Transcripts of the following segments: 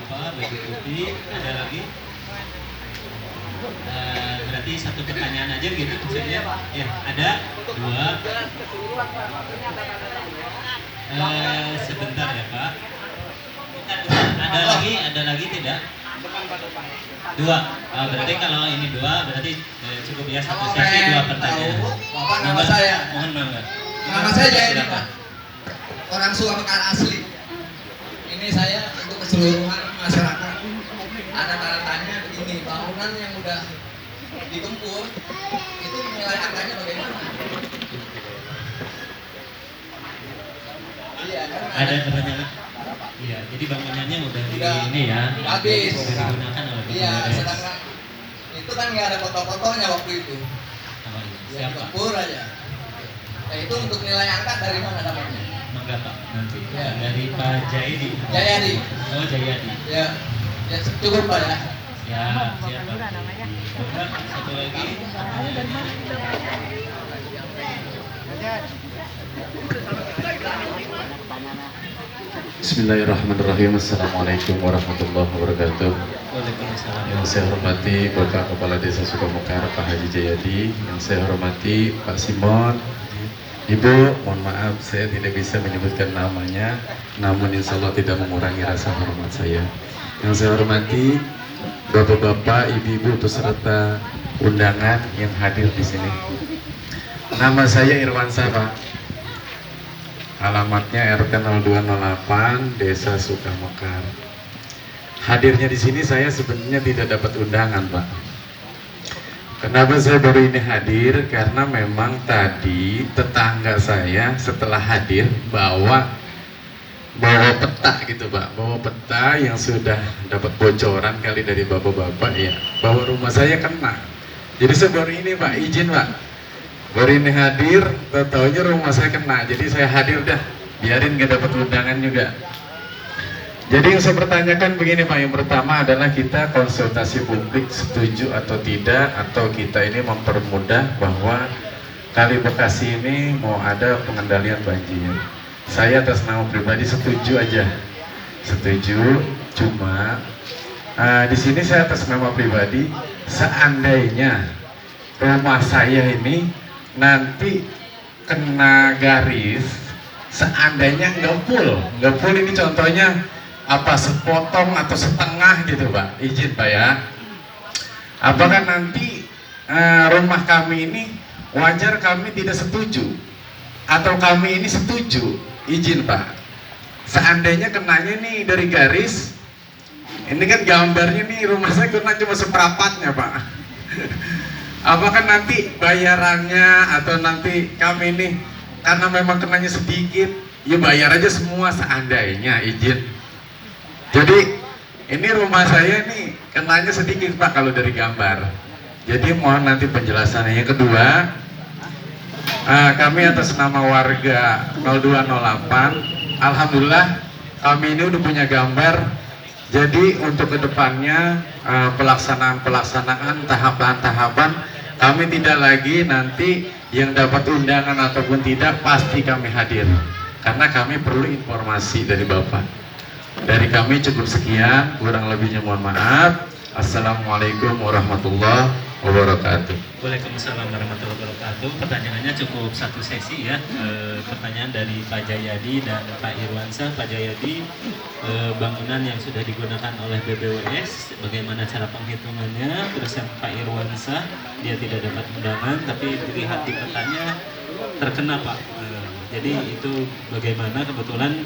Bapak baju putih. Ada lagi? Berarti satu pertanyaan aja gitu maksudnya. Ya, ada dua. Sebentar ya Pak. Ada lagi tidak? Dua. Berarti kalau ini dua berarti cukup ya satu sesi dua pertanyaan. Bapak nama saya. Mohon banget. Nama saya Jayadi Pak. Orang Surakarta asli. Ini saya untuk keseluruhan masyarakat. Ada tanda-tanya begini, bangunan yang udah digempur itu nilai angkanya bagaimana? Iya, karena ada pertanyaan. Iya, jadi bangunannya udah ini ya. Habis. Digunakan oleh Iya, sedangkan itu kan nggak ada foto-fotonya waktu itu. Ya, Siapa? digempur aja. Nah, itu untuk nilai angka dari mana dapatnya? Mangga Pak, nanti Ya. dari Pak Jayadi. Jayadi. Oh Jayadi. Ya, ya cukup Pak ya. Ya, siapa? Mangga, satu lagi. Bismillahirrahmanirrahim. Assalamualaikum warahmatullahi wabarakatuh. Waalaikumsalam. Yang saya hormati Bapak Kepala Desa Sukamekar Pak Haji Jayadi, yang saya hormati Pak Simon. Ibu, mohon maaf saya tidak bisa menyebutkan namanya, namun insya Allah tidak mengurangi rasa hormat saya. Yang saya hormati Bapak-bapak, ibu-ibu beserta undangan yang hadir di sini. Nama saya Irwansyah Pak. Alamatnya RT 0208 Desa Sukamekar. Hadirnya di sini saya sebenarnya tidak dapat undangan, Pak. Kenapa saya baru ini hadir? Karena memang tadi tetangga saya setelah hadir bawa peta gitu Pak, bawa peta yang sudah dapat bocoran kali dari bapak-bapak ya, bahwa rumah saya kena. Jadi saya baru ini Pak, izin Pak, baru ini hadir, tahu-taunya rumah saya kena. Jadi saya hadir dah, biarin gak dapat undangan juga. Jadi yang saya pertanyakan begini Pak, yang pertama adalah kita konsultasi publik setuju atau tidak, atau kita ini mempermudah bahwa Kali Bekasi ini mau ada pengendalian banjir. Saya atas nama pribadi setuju aja, setuju. Cuma di sini saya atas nama pribadi, seandainya rumah saya ini nanti kena garis, seandainya nggak full ini contohnya apa sepotong atau setengah gitu Pak, izin Pak ya. Apakah nanti rumah kami ini wajar kami tidak setuju atau kami ini setuju, izin Pak. Seandainya kenanya nih dari garis, ini kan gambarnya nih rumah saya kena cuma seperempatnya Pak. Apakah nanti bayarannya atau nanti kami ini karena memang kenanya sedikit, ya bayar aja semua seandainya, izin. Jadi ini rumah saya nih kenanya sedikit Pak kalau dari gambar. Jadi mohon nanti penjelasannya. Yang kedua, kami atas nama warga 0208, alhamdulillah kami ini udah punya gambar. Jadi untuk kedepannya pelaksanaan tahapan-tahapan kami tidak lagi nanti yang dapat undangan ataupun tidak pasti kami hadir, karena kami perlu informasi dari Bapak. Dari kami cukup sekian, kurang lebihnya mohon maaf. Assalamualaikum warahmatullahi wabarakatuh. Waalaikumsalam warahmatullahi wabarakatuh. Pertanyaannya cukup satu sesi ya. Pertanyaan dari Pak Jayadi dan Pak Irwansyah. Pak Jayadi, bangunan yang sudah digunakan oleh BBWS, bagaimana cara penghitungannya? Terus yang Pak Irwansyah, dia tidak dapat undangan, tapi dilihat di petanya terkena Pak. Jadi itu bagaimana? Kebetulan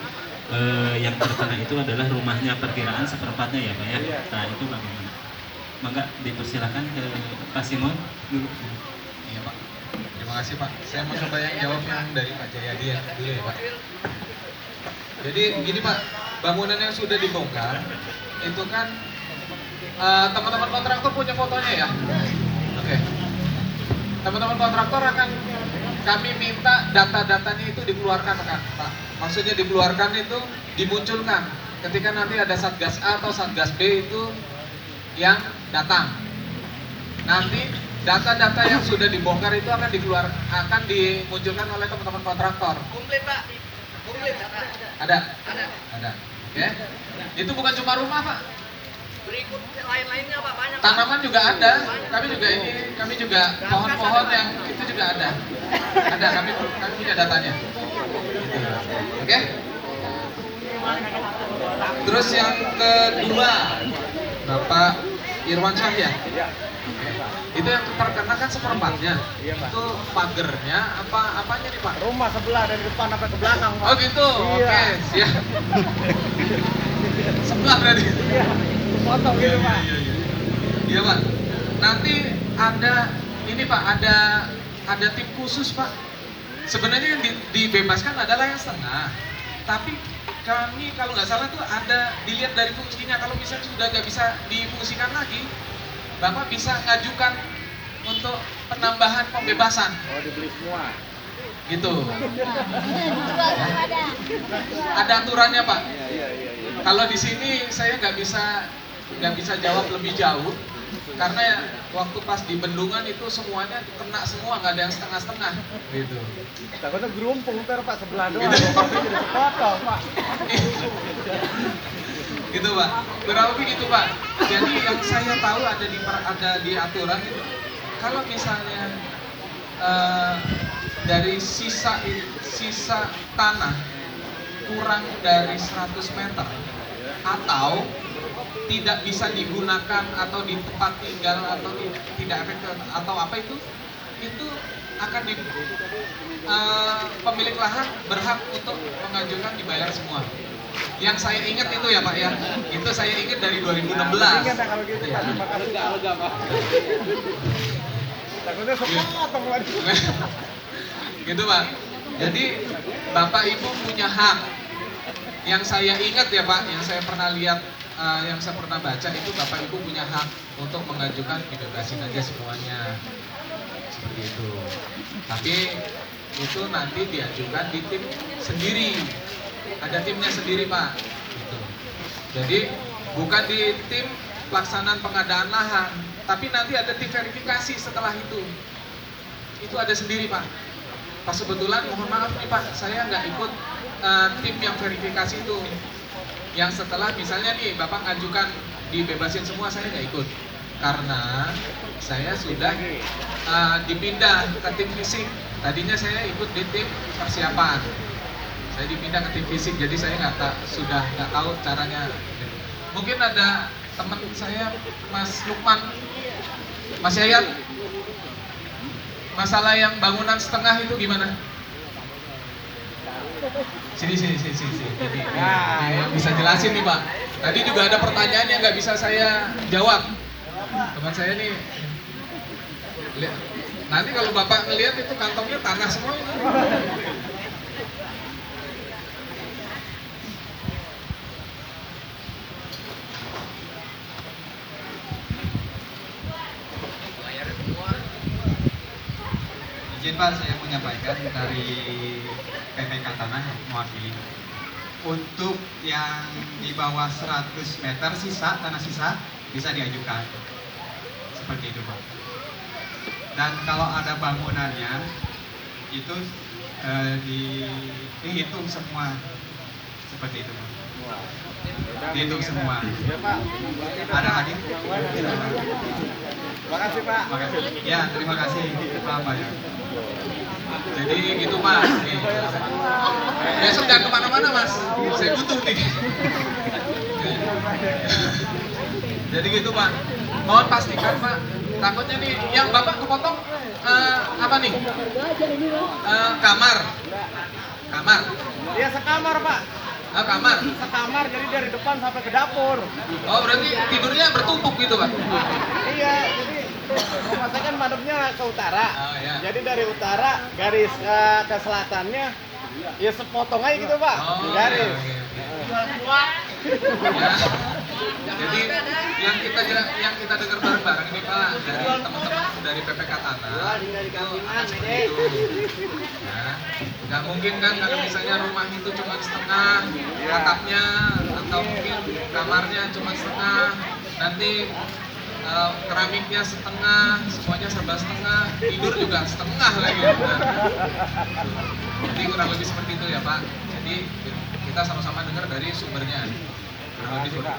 yang terkena itu adalah rumahnya perkiraan seperempatnya ya Pak ya. Nah itu bagaimana? Maka dipersilakan ke Pak Simon dulu. Iya Pak, terima kasih Pak. Saya mau coba yang jawab yang dari Pak Jayadi ya dulu ya Pak. Jadi gini Pak, bangunan yang sudah dibongkar itu kan teman-teman kontraktor punya fotonya ya. Oke. Teman-teman kontraktor akan kami minta data-datanya itu dikeluarkan Pak. Maksudnya dikeluarkan itu dimunculkan ketika nanti ada Satgas A atau Satgas B itu yang datang. Nanti data-data yang sudah dibongkar itu akan dimunculkan oleh teman-teman kontraktor. Komplit Pak. Komplit. Ada? Ada. Ada. Ya, itu bukan cuma rumah Pak. Berikut lain-lainnya Pak, banyak. Tanaman juga ada. Kami juga pohon-pohon yang itu juga ada. Ada, kami punya datanya. Oke? Terus yang kedua, Bapak Irwan Syah ya? Itu yang terkena kan seperempatnya. Itu pagernya apanya nih Pak? Rumah sebelah dari depan sampai ke belakang, Pak. Oh gitu, oke, siap. Sebelah berarti. Iya. Potong gitu, Pak. Iya Pak. Nanti ada ini Pak, ada tim khusus Pak. Sebenarnya yang dibebaskan adalah yang setengah. Tapi kami kalau nggak salah tuh ada dilihat dari fungsinya. Kalau misalnya sudah nggak bisa difungsikan lagi, Bapak bisa ngajukan untuk penambahan pembebasan. Oh, dibeli semua. Gitu. Ada aturannya Pak. Iya. Kalau di sini saya nggak bisa jawab lebih jauh karena ya, waktu pas di bendungan itu semuanya kena semua, nggak ada yang setengah-setengah gitu. Takutnya gerumpung ntar Pak sebelah doang. Jadi sepotong, Pak. Gitu Pak, kurang lebih gitu Pak. Jadi yang saya tahu ada di aturan itu, kalau misalnya dari sisa tanah kurang dari 100 meter atau tidak bisa digunakan atau di tempat tinggal atau tidak efektif atau apa itu akan pemilik lahan berhak untuk mengajukan dibayar semua. Yang saya ingat itu ya Pak ya, itu saya ingat dari 2016. Ingat ya kalau gitu, Pak. Terima kasih, Pak. Takutnya sepotong lagi. Gitu Pak. Jadi Bapak Ibu punya hak. Yang saya ingat ya Pak, yang saya pernah lihat, yang saya pernah baca itu Bapak Ibu punya hak untuk mengajukan dibebasin aja semuanya. Seperti itu. Tapi itu nanti diajukan di tim sendiri. Ada timnya sendiri Pak. Gitu. Jadi bukan di tim pelaksanaan pengadaan lahan, tapi nanti ada tim verifikasi setelah itu. Itu ada sendiri Pak. Pas kebetulan mohon maaf nih Pak, saya nggak ikut tim yang verifikasi itu. Yang setelah misalnya nih Bapak ngajukan dibebasin semua, saya nggak ikut. Karena saya sudah dipindah ke tim fisik. Tadinya saya ikut di tim persiapan. Saya dipindah ke tim fisik, jadi saya sudah nggak tahu caranya. Mungkin ada teman saya, Mas Lukman, Mas Yayat, masalah yang bangunan setengah itu gimana? Sini. Jadi, yang bisa jelasin nih Pak. Tadi juga ada pertanyaan yang nggak bisa saya jawab. Teman saya nih, nanti kalau Bapak ngelihat itu kantongnya tanah semua itu. Izin Pak, saya menyampaikan dari PPK Tanah mewakili. Untuk yang di bawah 100 meter tanah sisa bisa diajukan. Seperti itu Pak. Dan kalau ada bangunannya itu dihitung semua. Seperti itu Pak. Dihitung semua. Ada hadir? Terima kasih, Pak. Ya, terima kasih Pak ya. Jadi gitu Pak. Nih. Besok jangan kemana-mana Mas. Saya butuh nih. Jadi gitu Pak. Mohon pastikan Pak. Takutnya nih yang Bapak kepotong apa nih? Kamar. Dia sekamar, Pak. Kamar. Sekamar, jadi dari depan sampai ke dapur. Oh berarti tidurnya bertumpuk gitu Pak? Iya, jadi rumah saya kan madepnya ke utara. Oh, iya. Jadi dari utara garis ke selatannya ya sepotong aja gitu Pak. Oh, Garis. Ya. Jadi yang kita dengar bareng-bareng ini Pak dari teman-teman dari PPK Tanah itu akan seperti itu. Ya. Nggak mungkin kan kalau misalnya rumah itu cuma setengah atapnya atau mungkin kamarnya cuma setengah, nanti keramiknya setengah, semuanya serba setengah, tidur juga setengah lagi. Nah, jadi kurang lebih seperti itu ya Pak. Jadi kita sama-sama dengar dari sumbernya. Kurang lebih begitu.